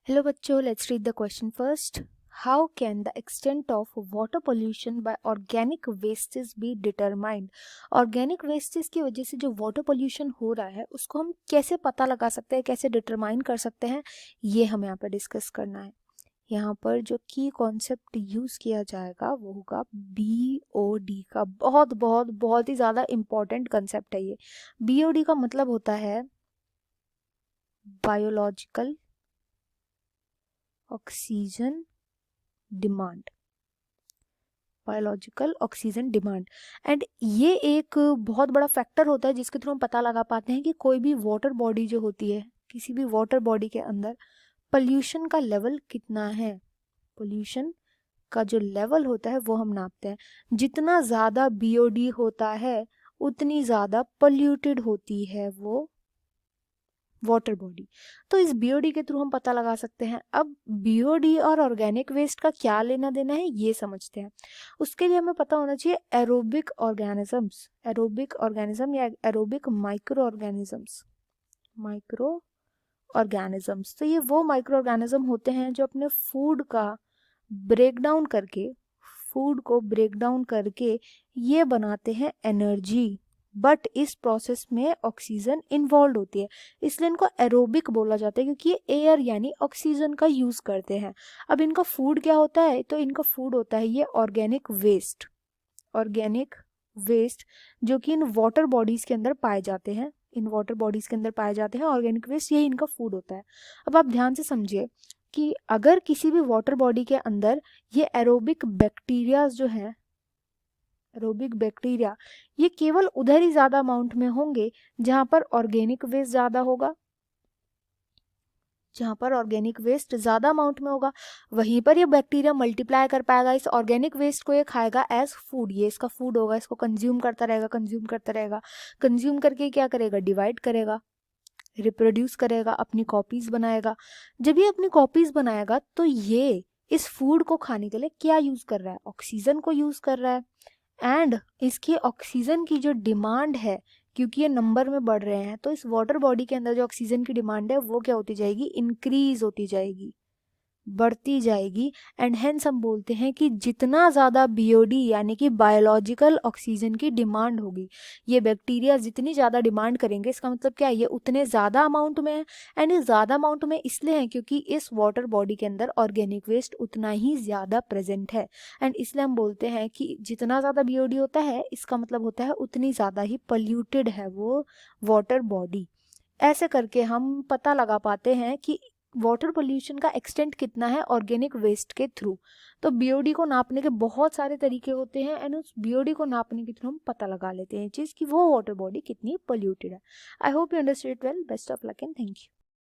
Hello बच्चों, let's read the question first. How can the extent of water pollution by organic wastes be determined? Organic wastes की वजह से जो water pollution हो रहा है उसको हम कैसे पता लगा सकते हैं, कैसे determine कर सकते हैं, ये हमें यहाँ पर डिस्कस करना है. यहाँ पर जो की कॉन्सेप्ट यूज किया जाएगा वो होगा BOD का. बहुत बहुत बहुत ही ज़्यादा इम्पोर्टेंट कंसेप्ट है ये. BOD का मतलब होता है biological oxygen demand. Biological oxygen demand. And ये एक बहुत बड़ा फैक्टर होता है जिसके थ्रू हम पता लगा पाते हैं कि कोई भी वाटर बॉडी जो होती है, किसी भी वाटर बॉडी के अंदर पोल्यूशन का लेवल कितना है. पोल्यूशन का जो लेवल होता है वो हम नापते हैं. जितना ज़्यादा BOD होता है उतनी ज़्यादा पोल्यूटेड होती है वो वाटर बॉडी. तो इस BOD के थ्रू हम पता लगा सकते हैं. अब BOD और ऑर्गेनिक वेस्ट का क्या लेना देना है ये समझते हैं. उसके लिए हमें पता होना चाहिए एरोबिक ऑर्गेनिज्म या एरोबिक माइक्रो ऑर्गेनिजम्स. तो ये वो माइक्रो ऑर्गेनिज्म होते हैं जो अपने फूड को ब्रेक डाउन करके ये बनाते हैं एनर्जी. बट इस प्रोसेस में ऑक्सीजन इन्वॉल्व होती है, इसलिए इनको एरोबिक बोला जाता है क्योंकि ये एयर यानी ऑक्सीजन का यूज करते हैं. अब इनका फूड क्या होता है? तो इनका फूड होता है ये ऑर्गेनिक वेस्ट जो कि इन वाटर बॉडीज के अंदर पाए जाते हैं. ऑर्गेनिक वेस्ट यही इनका फूड होता है. अब आप ध्यान से समझिए कि अगर किसी भी वाटर बॉडी के अंदर ये एरोबिक बैक्टीरिया ये केवल उधर ही ज्यादा अमाउंट में होंगे जहां पर ऑर्गेनिक वेस्ट ज्यादा अमाउंट में होगा. वहीं पर ये बैक्टीरिया मल्टीप्लाई कर पाएगा, इस ऑर्गेनिक वेस्ट को ये खाएगा एज फूड. ये इसका फूड होगा, इसको कंज्यूम करता रहेगा. कंज्यूम करके क्या करेगा? डिवाइड करेगा, रिप्रोड्यूस करेगा, अपनी कॉपीज बनाएगा. जब ये अपनी कॉपीज बनाएगा तो ये इस फूड को खाने के लिए क्या यूज कर रहा है? ऑक्सीजन को यूज कर रहा है. एंड इसकी ऑक्सीजन की जो डिमांड है, क्योंकि ये नंबर में बढ़ रहे हैं, तो इस वाटर बॉडी के अंदर जो ऑक्सीजन की डिमांड है वो क्या होती जाएगी? इंक्रीज होती जाएगी, बढ़ती जाएगी. एंड हेंस हम बोलते हैं कि जितना ज़्यादा BOD यानी कि बायोलॉजिकल ऑक्सीजन की डिमांड होगी, ये बैक्टीरिया जितनी ज़्यादा डिमांड करेंगे, इसका मतलब क्या है? ये उतने ज़्यादा अमाउंट में है. एंड ये ज़्यादा अमाउंट में इसलिए है क्योंकि इस वाटर बॉडी के अंदर ऑर्गेनिक वेस्ट उतना ही ज़्यादा प्रेजेंट है. एंड इसलिए हम बोलते हैं कि जितना ज़्यादा BOD होता है इसका मतलब होता है उतनी ज़्यादा ही पोल्यूटेड है वो वाटर बॉडी. ऐसे करके हम पता लगा पाते हैं कि वाटर पोल्यूशन का एक्सटेंट कितना है ऑर्गेनिक वेस्ट के थ्रू. तो BOD को नापने के बहुत सारे तरीके होते हैं एंड उस BOD को नापने के थ्रू हम पता लगा लेते हैं चीज़ कि वो वाटर बॉडी कितनी पोल्यूटेड है. I hope you understand well. Best of luck and thank you.